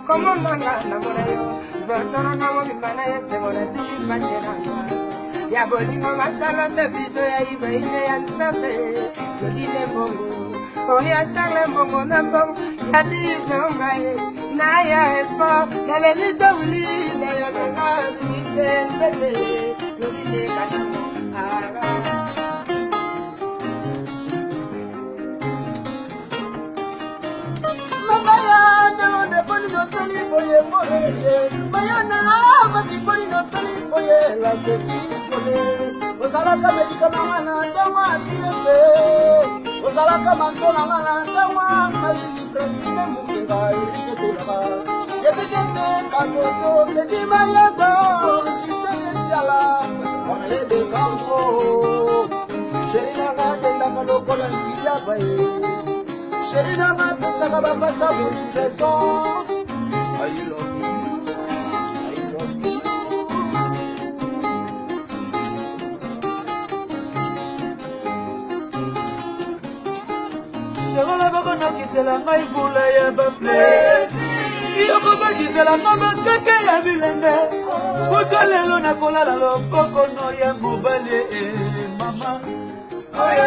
Como manga namoreo, zortoro namo bimana yese mona sili banderanga. Ya bolingo mashala te biso ya ibe ya nsabe, yodile bongo. Oh ya shala bongo na bongo, ya dizonga ye. Na ya espo, na le biso wili, na yo tenga binishendele, yodile kanamo aga. Sherina ma pesa kaba pesa buriso. I love you. I love you. Shagala bako na kisela ngai vula ya baplezi. Yoko ba kisela kaba keke ya bilende. Utalelo na kolala lokoko no ya mobile mama. Oya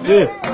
Yeah.